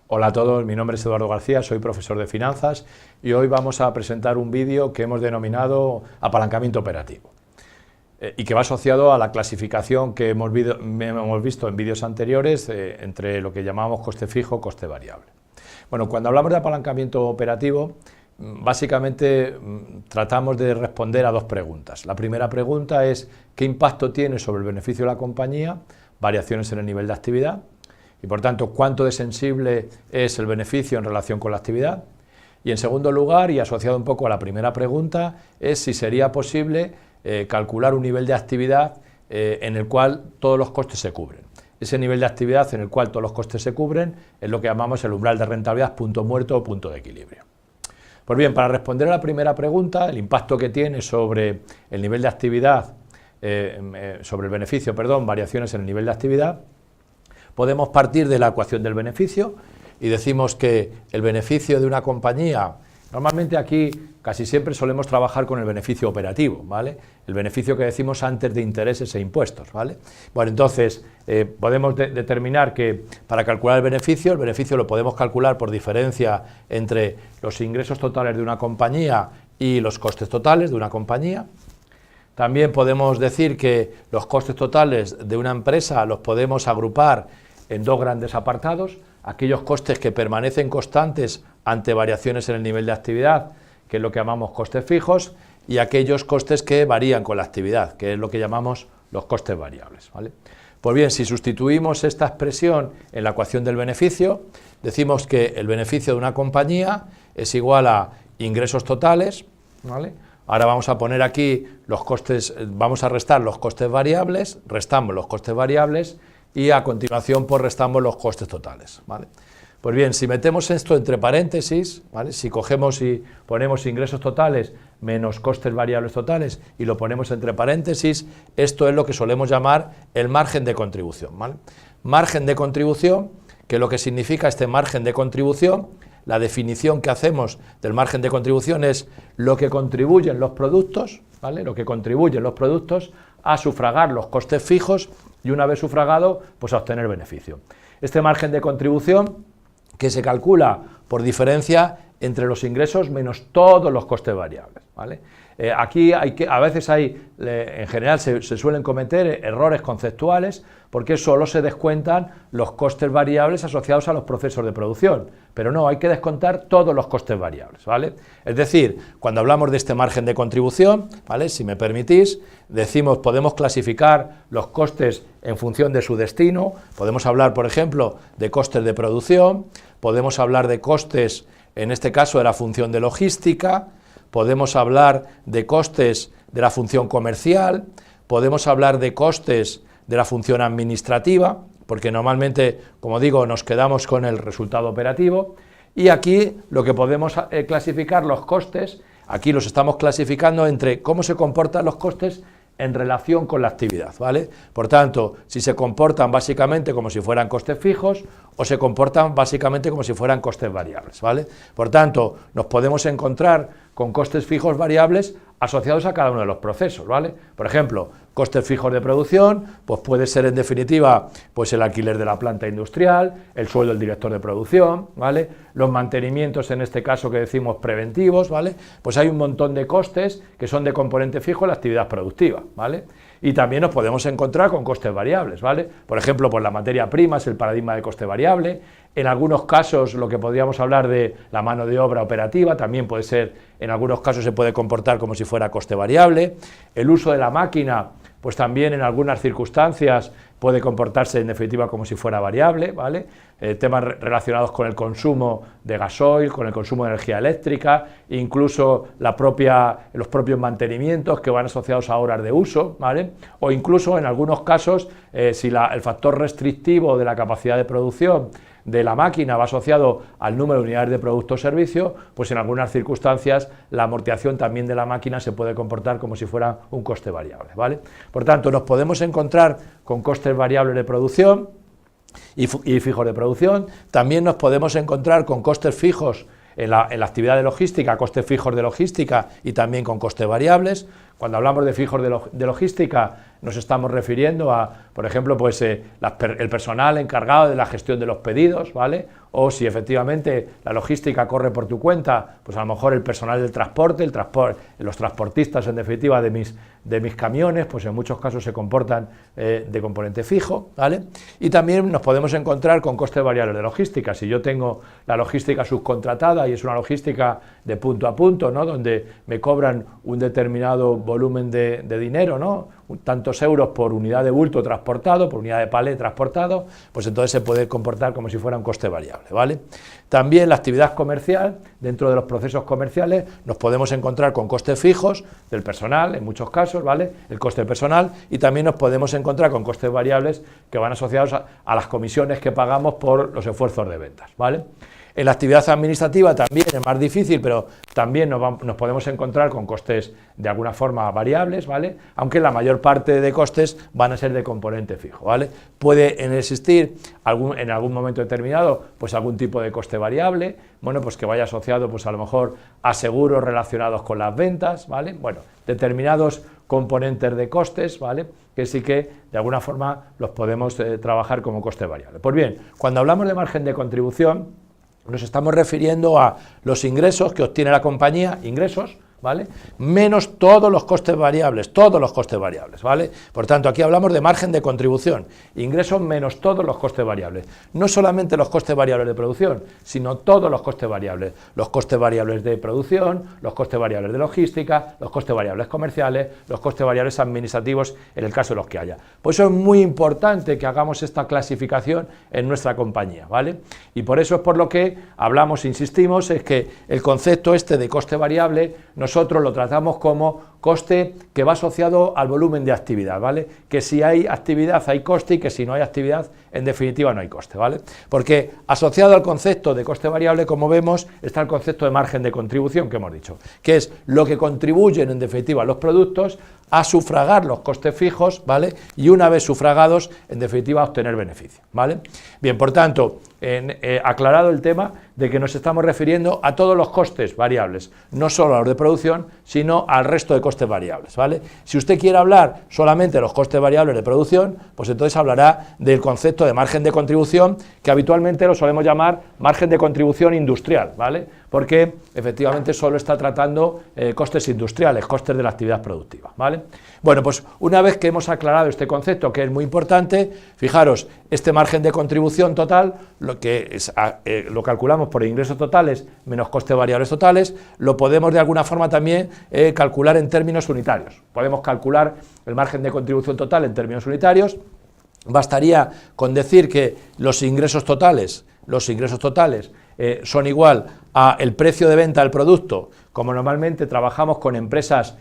Hola a todos, mi nombre es Eduardo García, soy profesor de finanzas y hoy vamos a presentar un vídeo que hemos denominado apalancamiento operativo y que va asociado a la clasificación que hemos visto en vídeos anteriores entre lo que llamamos coste fijo, coste variable. Bueno, cuando hablamos de apalancamiento operativo, básicamente tratamos de responder a dos preguntas. La primera pregunta es ¿qué impacto tiene sobre el beneficio de la compañía? Variaciones en el nivel de actividad. Y por tanto, ¿cuánto de sensible es el beneficio en relación con la actividad? Y en segundo lugar, y asociado un poco a la primera pregunta, es si sería posible calcular un nivel de actividad en el cual todos los costes se cubren. Ese nivel de actividad en el cual todos los costes se cubren es lo que llamamos el umbral de rentabilidad, punto muerto o punto de equilibrio. Pues bien, para responder a la primera pregunta, el impacto que tiene sobre el nivel de actividad, sobre el beneficio, perdón, variaciones en el nivel de actividad, podemos partir de la ecuación del beneficio y decimos que el beneficio de una compañía, normalmente aquí casi siempre solemos trabajar con el beneficio operativo, ¿vale? El beneficio que decimos antes de intereses e impuestos, ¿vale? Bueno, entonces podemos determinar que para calcular el beneficio lo podemos calcular por diferencia entre los ingresos totales de una compañía y los costes totales de una compañía. También podemos decir que los costes totales de una empresa los podemos agrupar en dos grandes apartados, aquellos costes que permanecen constantes ante variaciones en el nivel de actividad, que es lo que llamamos costes fijos, y aquellos costes que varían con la actividad, que es lo que llamamos los costes variables, ¿vale? Pues bien, si sustituimos esta expresión en la ecuación del beneficio, decimos que el beneficio de una compañía es igual a ingresos totales, ¿vale? Ahora vamos a poner aquí los costes, vamos a restar los costes variables, restamos los costes variables y a continuación pues restamos los costes totales, ¿vale? Pues bien, si metemos esto entre paréntesis, ¿vale? Si cogemos y ponemos ingresos totales menos costes variables totales y lo ponemos entre paréntesis, esto es lo que solemos llamar el margen de contribución, ¿vale? Margen de contribución, que lo que significa este margen de contribución, la definición que hacemos del margen de contribución es lo que contribuyen los productos, ¿vale? Lo que contribuyen los productos a sufragar los costes fijos y una vez sufragado, pues a obtener beneficio. Este margen de contribución que se calcula por diferencia entre los ingresos menos todos los costes variables, ¿vale? Aquí a veces en general se suelen cometer errores conceptuales porque solo se descuentan los costes variables asociados a los procesos de producción, pero no, hay que descontar todos los costes variables, ¿vale? Es decir, cuando hablamos de este margen de contribución, ¿vale? Si me permitís, decimos, podemos clasificar los costes en función de su destino, podemos hablar, por ejemplo, de costes de producción, podemos hablar de costes, en este caso de la función de logística, podemos hablar de costes de la función comercial, podemos hablar de costes de la función administrativa, porque normalmente, como digo, nos quedamos con el resultado operativo, y aquí lo que podemos clasificar los costes, aquí los estamos clasificando entre cómo se comportan los costes en relación con la actividad, ¿vale? Por tanto, si se comportan básicamente como si fueran costes fijos o se comportan básicamente como si fueran costes variables, ¿vale? Por tanto, nos podemos encontrar con costes fijos variables asociados a cada uno de los procesos, ¿vale? Por ejemplo, costes fijos de producción, pues puede ser en definitiva pues el alquiler de la planta industrial, el sueldo del director de producción, ¿vale? Los mantenimientos en este caso que decimos preventivos, ¿vale? Pues hay un montón de costes que son de componente fijo en la actividad productiva, ¿vale? Y también nos podemos encontrar con costes variables, ¿vale? Por ejemplo, pues la materia prima es el paradigma de coste variable. En algunos casos lo que podríamos hablar de la mano de obra operativa también puede ser, en algunos casos se puede comportar como si fuera coste variable. El uso de la máquina, pues también en algunas circunstancias puede comportarse en definitiva como si fuera variable, ¿vale? Temas relacionados con el consumo de gasoil, con el consumo de energía eléctrica, incluso los propios mantenimientos que van asociados a horas de uso, ¿vale? O incluso en algunos casos, si el factor restrictivo de la capacidad de producción de la máquina va asociado al número de unidades de producto o servicio, pues en algunas circunstancias la amortización también de la máquina se puede comportar como si fuera un coste variable, ¿vale? Por tanto, nos podemos encontrar con costes variables de producción y fijos de producción, también nos podemos encontrar con costes fijos en la actividad de logística, costes fijos de logística y también con costes variables, Cuando hablamos de fijos de logística, nos estamos refiriendo a, por ejemplo, pues, el personal encargado de la gestión de los pedidos, ¿vale? O si efectivamente la logística corre por tu cuenta, pues a lo mejor el personal del transporte, los transportistas en definitiva de mis camiones, pues en muchos casos se comportan de componente fijo, ¿vale? Y también nos podemos encontrar con costes variables de logística. Si yo tengo la logística subcontratada y es una logística de punto a punto, ¿no? Donde me cobran un determinado volumen de dinero, ¿no? Tantos euros por unidad de bulto transportado, por unidad de palé transportado, pues entonces se puede comportar como si fuera un coste variable, ¿vale? También la actividad comercial, dentro de los procesos comerciales, nos podemos encontrar con costes fijos del personal, en muchos casos, ¿vale? El coste personal, y también nos podemos encontrar con costes variables que van asociados a las comisiones que pagamos por los esfuerzos de ventas, ¿vale? En la actividad administrativa también es más difícil, pero también nos podemos encontrar con costes de alguna forma variables, ¿vale? Aunque la mayor parte de costes van a ser de componente fijo, ¿vale? Puede existir en algún momento determinado pues algún tipo de coste variable, bueno, pues que vaya asociado pues a lo mejor a seguros relacionados con las ventas, ¿vale? Bueno, determinados componentes de costes, ¿vale? Que sí que de alguna forma los podemos trabajar como coste variable. Pues bien, cuando hablamos de margen de contribución, nos estamos refiriendo a los ingresos que obtiene la compañía, ingresos, ¿vale? Menos todos los costes variables, ¿vale? Por tanto, aquí hablamos de margen de contribución, ingresos menos todos los costes variables. No solamente los costes variables de producción, sino todos los costes variables de producción, los costes variables de logística, los costes variables comerciales, los costes variables administrativos, en el caso de los que haya. Por eso es muy importante que hagamos esta clasificación en nuestra compañía, ¿vale? Y por eso es por lo que hablamos, insistimos, es que el concepto este de coste variable nosotros lo tratamos como coste que va asociado al volumen de actividad, ¿vale? Que si hay actividad hay coste y que si no hay actividad, en definitiva, no hay coste, ¿vale? Porque asociado al concepto de coste variable, como vemos, está el concepto de margen de contribución que hemos dicho, que es lo que contribuyen, en definitiva, los productos a sufragar los costes fijos, ¿vale? Y una vez sufragados, en definitiva, a obtener beneficio, ¿vale? Bien, por tanto, aclarado el tema de que nos estamos refiriendo a todos los costes variables, no solo a los de producción, sino al resto de costes variables, ¿vale? Si usted quiere hablar solamente de los costes variables de producción, pues entonces hablará del concepto de margen de contribución, que habitualmente lo solemos llamar margen de contribución industrial, ¿vale? Porque efectivamente solo está tratando costes industriales, costes de la actividad productiva, ¿vale? Bueno, pues una vez que hemos aclarado este concepto, que es muy importante, fijaros, este margen de contribución total, lo calculamos por ingresos totales menos costes variables totales, lo podemos de alguna forma también calcular en términos unitarios. Podemos calcular el margen de contribución total en términos unitarios. Bastaría con decir que los ingresos totales son igual a el precio de venta del producto. Como normalmente trabajamos con empresas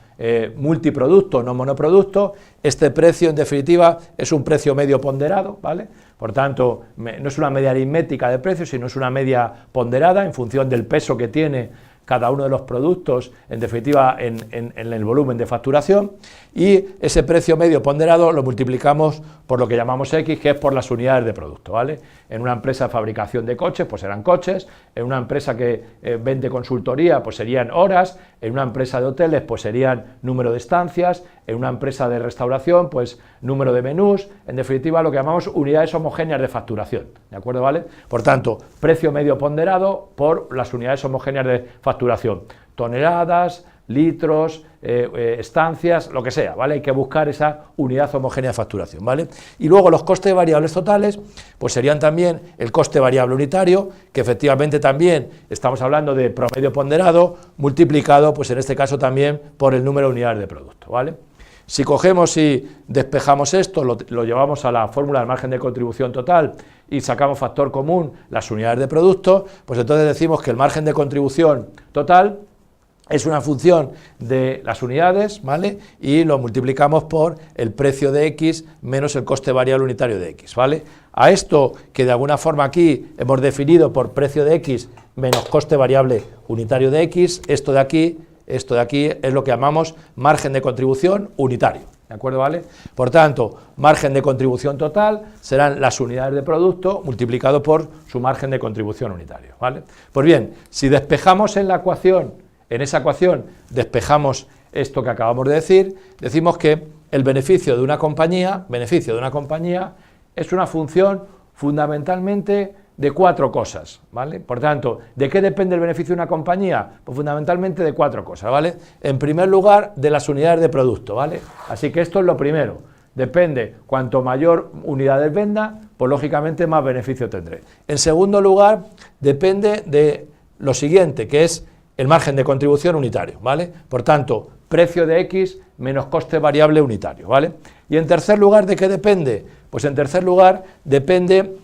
multiproducto, no monoproducto, este precio en definitiva es un precio medio ponderado, ¿vale? Por tanto, no es una media aritmética de precios, sino es una media ponderada en función del peso que tiene cada uno de los productos, en definitiva, en el volumen de facturación, y ese precio medio ponderado lo multiplicamos por lo que llamamos X, que es por las unidades de producto, ¿vale? En una empresa de fabricación de coches, pues serán coches, en una empresa que vende consultoría, pues serían horas, en una empresa de hoteles, pues serían número de estancias, en una empresa de restauración, pues número de menús, en definitiva, lo que llamamos unidades homogéneas de facturación, ¿de acuerdo, vale? Por tanto, precio medio ponderado por las unidades homogéneas de facturación, toneladas, litros, estancias, lo que sea, ¿vale? Hay que buscar esa unidad homogénea de facturación, ¿vale? Y luego los costes variables totales, pues serían también el coste variable unitario, que efectivamente también estamos hablando de promedio ponderado, multiplicado, pues en este caso también por el número de unidades de producto, ¿vale? Si cogemos y despejamos esto, lo llevamos a la fórmula del margen de contribución total y sacamos factor común las unidades de producto, pues entonces decimos que el margen de contribución total es una función de las unidades, ¿vale? Y lo multiplicamos por el precio de X menos el coste variable unitario de X, ¿vale? A esto que de alguna forma aquí hemos definido por precio de X menos coste variable unitario de X, esto de aquí es lo que llamamos margen de contribución unitario, ¿de acuerdo, vale? Por tanto, margen de contribución total serán las unidades de producto multiplicado por su margen de contribución unitario, ¿vale? Pues bien, si despejamos en esa ecuación despejamos esto que acabamos de decir, decimos que el beneficio de una compañía es una función fundamentalmente de 4 cosas, ¿vale? Por tanto, ¿de qué depende el beneficio de una compañía? Pues fundamentalmente de 4 cosas, ¿vale? En primer lugar, de las unidades de producto, ¿vale? Así que esto es lo primero. Depende, cuanto mayor unidades venda, pues lógicamente más beneficio tendré. En segundo lugar, depende de lo siguiente, que es el margen de contribución unitario, ¿vale? Por tanto, precio de X menos coste variable unitario, ¿vale? Y en tercer lugar, ¿de qué depende? Pues en tercer lugar, depende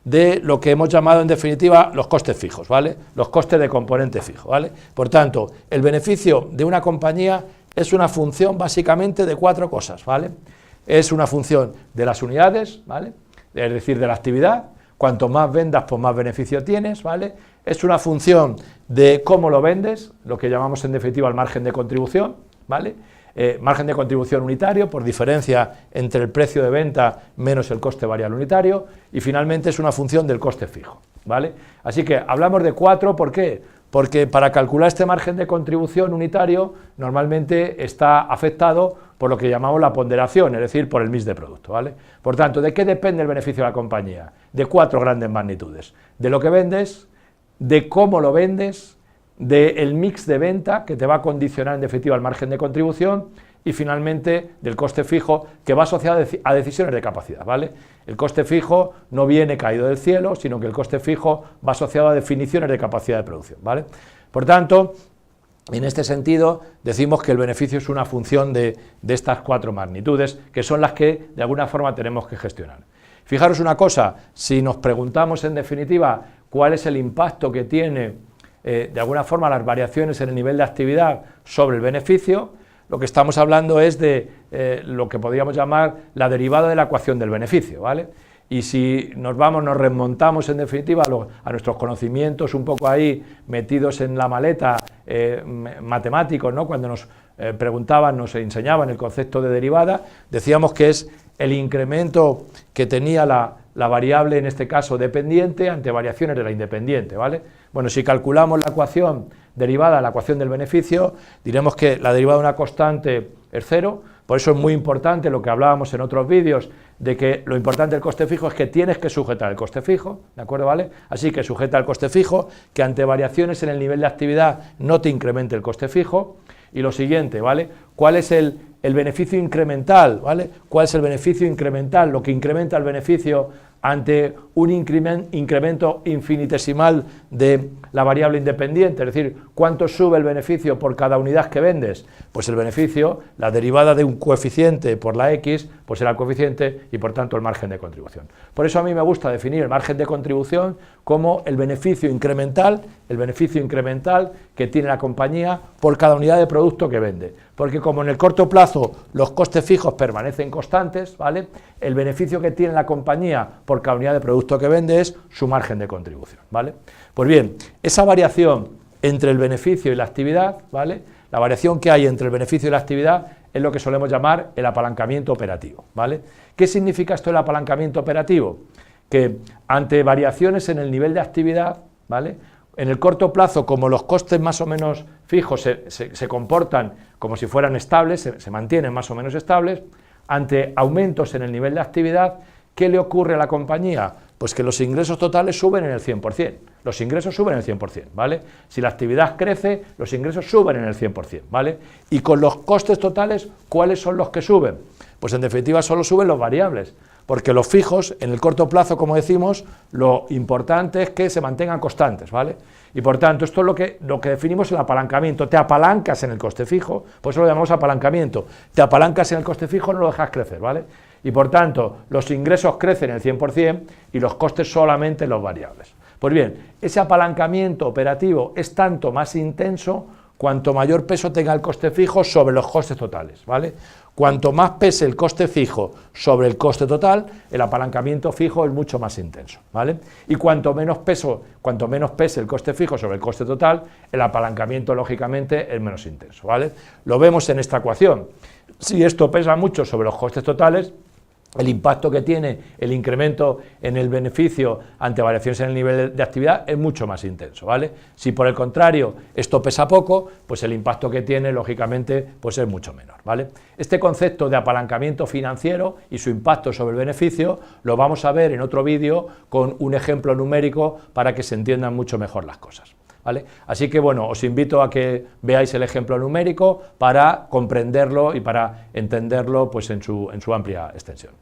de lo que hemos llamado en definitiva los costes fijos, ¿vale? Los costes de componente fijo, ¿vale? Por tanto, el beneficio de una compañía es una función básicamente de 4 cosas, ¿vale? Es una función de las unidades, ¿vale? Es decir, de la actividad. Cuanto más vendas, pues más beneficio tienes, ¿vale? Es una función de cómo lo vendes, lo que llamamos en definitiva el margen de contribución, ¿vale? Margen de contribución unitario por diferencia entre el precio de venta menos el coste variable unitario, y finalmente es una función del coste fijo, ¿vale? Así que hablamos de 4, ¿por qué? Porque para calcular este margen de contribución unitario normalmente está afectado por lo que llamamos la ponderación, es decir, por el mix de producto, ¿vale? Por tanto, ¿de qué depende el beneficio de la compañía? De 4 grandes magnitudes: de lo que vendes, de cómo lo vendes, del mix de venta, que te va a condicionar en definitiva el margen de contribución, y finalmente del coste fijo, que va asociado a decisiones de capacidad, ¿vale? El coste fijo no viene caído del cielo, sino que el coste fijo va asociado a definiciones de capacidad de producción, ¿vale? Por tanto, en este sentido, decimos que el beneficio es una función de estas 4 magnitudes, que son las que de alguna forma tenemos que gestionar. Fijaros una cosa, si nos preguntamos en definitiva cuál es el impacto que tiene de alguna forma las variaciones en el nivel de actividad sobre el beneficio, lo que estamos hablando es de lo que podríamos llamar la derivada de la ecuación del beneficio, ¿vale? Y si nos remontamos en definitiva a nuestros conocimientos un poco ahí metidos en la maleta matemáticos, ¿no? Cuando nos preguntaban, nos enseñaban el concepto de derivada, decíamos que es el incremento que tenía la variable, en este caso dependiente, ante variaciones de la independiente, ¿vale? Bueno, si calculamos la ecuación derivada, la ecuación del beneficio, diremos que la derivada de una constante es 0, por eso es muy importante lo que hablábamos en otros vídeos, de que lo importante del coste fijo es que tienes que sujetar el coste fijo, ¿de acuerdo? ¿Vale? Así que sujeta el coste fijo, que ante variaciones en el nivel de actividad no te incremente el coste fijo, y lo siguiente, ¿vale? ¿Cuál es el beneficio incremental, ¿vale? ¿Cuál es el beneficio incremental? Lo que incrementa el beneficio ante un incremento infinitesimal de la variable independiente, es decir, ¿cuánto sube el beneficio por cada unidad que vendes? Pues el beneficio, la derivada de un coeficiente por la X, pues será el coeficiente y por tanto el margen de contribución. Por eso a mí me gusta definir el margen de contribución como el beneficio incremental que tiene la compañía por cada unidad de producto que vende. Porque como en el corto plazo los costes fijos permanecen constantes, ¿vale? El beneficio que tiene la compañía por cada unidad de producto que vende es su margen de contribución, ¿vale? Pues bien, esa variación entre el beneficio y la actividad, ¿vale? La variación que hay entre el beneficio y la actividad es lo que solemos llamar el apalancamiento operativo, ¿vale? ¿Qué significa esto del apalancamiento operativo? Que ante variaciones en el nivel de actividad, ¿vale? En el corto plazo, como los costes más o menos fijos se comportan como si fueran estables, se mantienen más o menos estables, ante aumentos en el nivel de actividad, ¿qué le ocurre a la compañía? Pues que los ingresos totales suben en el 100%, los ingresos suben en el 100%, ¿vale? Si la actividad crece, los ingresos suben en el 100%, ¿vale? Y con los costes totales, ¿cuáles son los que suben? Pues en definitiva solo suben los variables, porque los fijos, en el corto plazo, como decimos, lo importante es que se mantengan constantes, ¿vale? Y por tanto, esto es lo que definimos el apalancamiento. Te apalancas en el coste fijo, por eso lo llamamos apalancamiento. Te apalancas en el coste fijo, no lo dejas crecer, ¿vale? Y por tanto, los ingresos crecen el 100% y los costes solamente los variables. Pues bien, ese apalancamiento operativo es tanto más intenso cuanto mayor peso tenga el coste fijo sobre los costes totales, ¿vale? Cuanto más pese el coste fijo sobre el coste total, el apalancamiento fijo es mucho más intenso, ¿vale? Y cuanto menos pese el coste fijo sobre el coste total, el apalancamiento lógicamente es menos intenso, ¿vale? Lo vemos en esta ecuación. Si esto pesa mucho sobre los costes totales, el impacto que tiene el incremento en el beneficio ante variaciones en el nivel de actividad es mucho más intenso, ¿vale? Si por el contrario esto pesa poco, pues el impacto que tiene, lógicamente, pues es mucho menor, ¿vale? Este concepto de apalancamiento financiero y su impacto sobre el beneficio lo vamos a ver en otro vídeo con un ejemplo numérico para que se entiendan mucho mejor las cosas, ¿vale? Así que bueno, os invito a que veáis el ejemplo numérico para comprenderlo y para entenderlo pues en su amplia extensión.